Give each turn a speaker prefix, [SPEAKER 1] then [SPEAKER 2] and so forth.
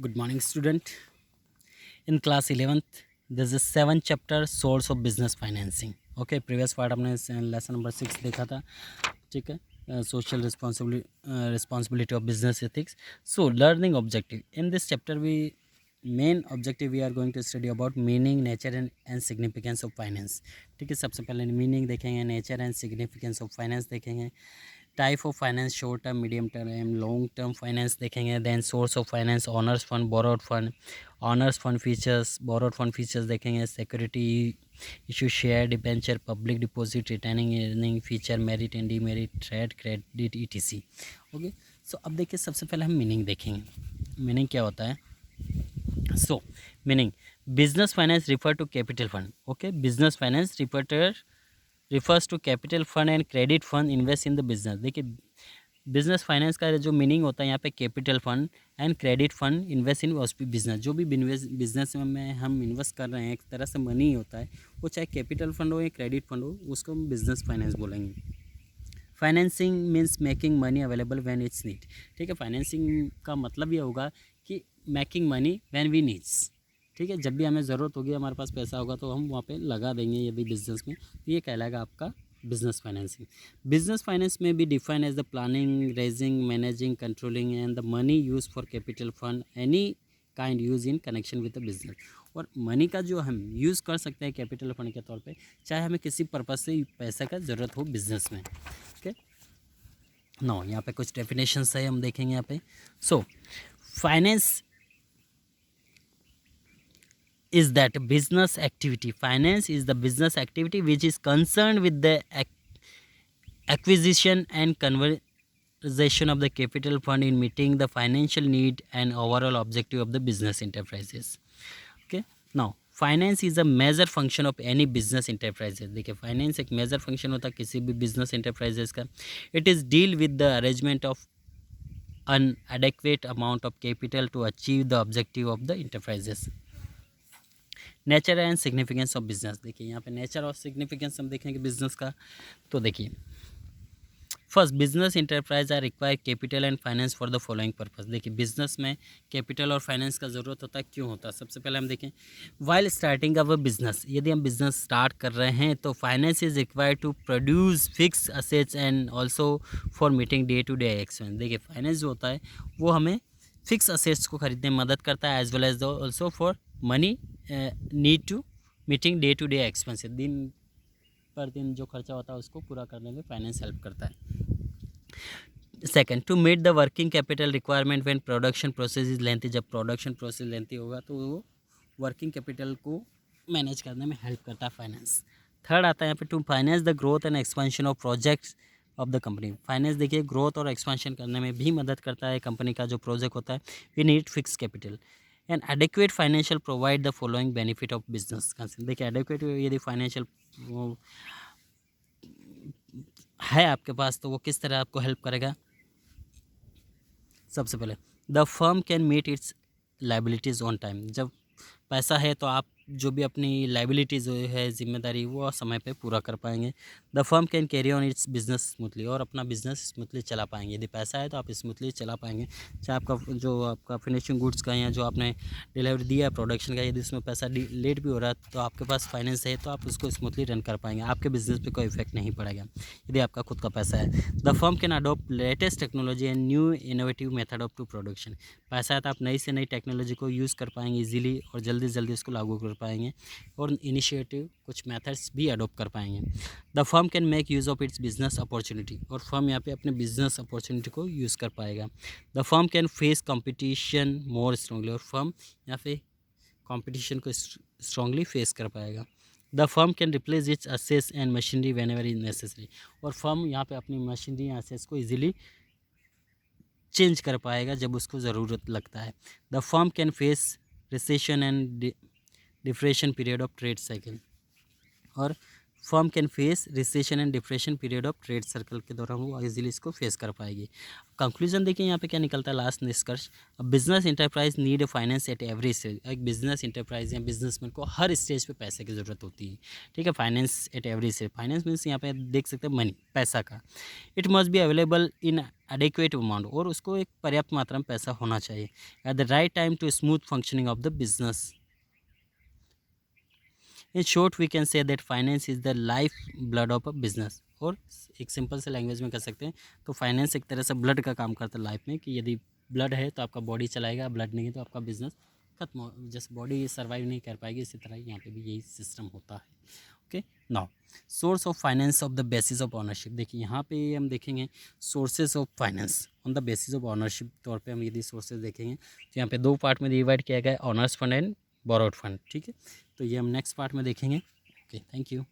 [SPEAKER 1] Good morning, student. In class 11th, there's a 7th chapter source of business financing. Okay, previous part हमने lesson number 6 देखा था. ठीक है, social responsibility of business ethics. So learning objective in this chapter, main objective we are going to study about meaning, nature and significance of finance. ठीक है, सबसे पहले meaning देखेंगे, nature and significance of finance देखेंगे, type of finance, short term, medium term, long term finance देखेंगे. Then source of finance, owners fund, borrowed fund, owners fund features, borrowed fund features देखेंगे. Security issue, share, debenture, public deposit, returning earning, feature, merit and demerit, trade, credit, ETC. Okay, so अब देखिए सबसे पहले हम meaning देखेंगे. Meaning क्या होता है? So meaning, business finance refer to capital fund. Okay, business finance refers to capital fund and credit fund invest in the business. देखिए बिजनेस फाइनेंस का जो मीनिंग होता है यहाँ पे, capital fund and credit fund invest in business. जो भी business में हम इन्वेस्ट कर रहे हैं, एक तरह से मनी होता है, वो चाहे कैपिटल फंड हो या क्रेडिट फंड हो, उसको हम बिजनेस फाइनेंस बोलेंगे. Financing means making money available when it's need. ठीक है, फाइनेंसिंग का मतलब ये होगा कि making money when we needs. ठीक है, जब भी हमें ज़रूरत होगी, हमारे पास पैसा होगा तो हम वहाँ पे लगा देंगे यदि बिजनेस में, तो ये कहलाएगा आपका बिजनेस फाइनेंसिंग. बिजनेस फाइनेंस में भी define as the planning, raising, managing, controlling and the money use for capital fund any kind use in connection with the business. और मनी का जो हम यूज़ कर सकते हैं कैपिटल फंड के तौर पे, चाहे हमें किसी पर्पज़ से पैसा का ज़रूरत हो बिजनेस में. ओके, नो यहाँ पे कुछ डेफिनेशंस है, हम देखेंगे यहाँ पे. So finance is that business activity. Finance is the business activity which is concerned with the acquisition and conversion of the capital fund in meeting the financial need and overall objective of the business enterprises. Okay, now finance is a major function of any business enterprises. देखिए finance एक major function होता है किसी भी business enterprises का. It is deal with the arrangement of an adequate amount of capital to achieve the objective of the enterprises. Nature and significance of business. देखिए यहाँ पे नेचर और सिग्निफिकेंस हम देखेंगे बिजनेस का. तो देखिए first, business enterprise are require capital and finance for the following purpose. देखिए बिजनेस में कैपिटल और फाइनेंस का ज़रूरत होता है. क्यों होता है? सबसे पहले हम देखें, वाइल स्टार्टिंग अ बिजनेस, यदि हम बिजनेस स्टार्ट कर रहे हैं तो finance is required to produce fix assets and also for meeting day to day expense. देखिए फाइनेंस जो होता है वो हमें फिक्स असेट्स को खरीदने में मदद करता है, as well as also for money need to meeting day to day expense. दिन पर दिन जो खर्चा होता है उसको पूरा करने में फाइनेंस हेल्प करता है. Second, to meet the working capital requirement when production process is lengthy. जब प्रोडक्शन प्रोसेस लेंथी होगा तो वो वर्किंग कैपिटल को मैनेज करने में हेल्प करता है फाइनेंस. थर्ड आता है यहाँ पे, to finance the growth and expansion of projects of the company. Finance देखिए ग्रोथ और एक्सपेंशन करने में भी मदद करता है. कंपनी का जो प्रोजेक्ट होता है, we need fix capital and adequate financial provide the following benefit of business. देखिए एडिक्वेट यदि फाइनेंशियल है आपके पास तो वो किस तरह आपको हेल्प करेगा. सबसे पहले, the firm can meet its liabilities on time. जब पैसा है तो आप जो भी अपनी लाइबिलिटीज़ है, जिम्मेदारी, वो समय पे पूरा कर पाएंगे. The firm can carry on it's business smoothly. और अपना बिजनेस स्मूथली चला पाएंगे. यदि पैसा है तो आप स्मूथली चला पाएंगे. चाहे आपका फिनिशिंग गुड्स का या जो आपने डिलीवरी दिया है प्रोडक्शन का, यदि उसमें पैसा लेट भी हो रहा है तो आपके पास फाइनेंस है तो आप उसको स्मूथली रन कर पाएंगे. आपके बिजनेस पे कोई इफेक्ट नहीं पड़ेगा यदि आपका खुद का पैसा है. The firm can adopt latest technology and new innovative method of to production. पैसा है तो आप नई से नई टेक्नोलॉजी को यूज़ कर पाएंगे इजीली और जल्दी से जल्दी उसको लागू कर पाएंगे और इनिशिएटिव कुछ मेथड्स भी अडॉप्ट कर पाएंगे. The firm can make use of its business opportunity. और फर्म यहाँ पे अपने बिजनेस अपॉर्चुनिटी को यूज़ कर पाएगा. The firm can face competition more strongly. और फर्म यहाँ पे कंपटीशन को स्ट्रांगली फेस कर पाएगा. The firm can replace it's assets and machinery when ever is necessary. और फर्म यहाँ पे अपनी मशीनरी या असेट्स को ईजिली चेंज कर पाएगा जब उसको ज़रूरत लगता है. The firm can face recession and depression period of trade cycle. और firm can face recession and depression period of trade circle के दौरान वो इजीली इसको फेस कर पाएगी। कंक्लूजन देखिए यहाँ पे क्या निकलता है, लास्ट निष्कर्ष, business enterprise need finance at every stage. एक बिजनेस इंटरप्राइज या बिजनेसमैन को हर स्टेज पे पैसे की ज़रूरत होती है, ठीक है। Finance at every stage, finance means यहाँ पे देख सकते हैं मनी, पैसा का। It must be available in adequate amount, और उसको एक पर्याप्त मात्रा में पैसा होना चाहिए at the right time to smooth functioning of the business. In short we can say that finance is the life blood of a business. और एक सिंपल से लैंग्वेज में कह सकते हैं तो फाइनेंस एक तरह से ब्लड का काम करता है लाइफ में, कि यदि ब्लड है तो आपका बॉडी चलाएगा, ब्लड नहीं है तो आपका बिजनेस खत्म हो, जैसे बॉडी सर्वाइव नहीं कर पाएगी, इसी तरह यहाँ पे भी यही सिस्टम होता है। Okay, now source of finance of the basis of ownership. देखिए यहाँ पे हम देखेंगे sources of finance on the basis of ownership तौर पे हम यदि सोर्सेज देखेंगे तो यहाँ पे दो पार्ट में डिवाइड किया गया है, honours fund and borrowed fund, ठीक है। तो ये हम नेक्स्ट पार्ट में देखेंगे। Okay, thank you.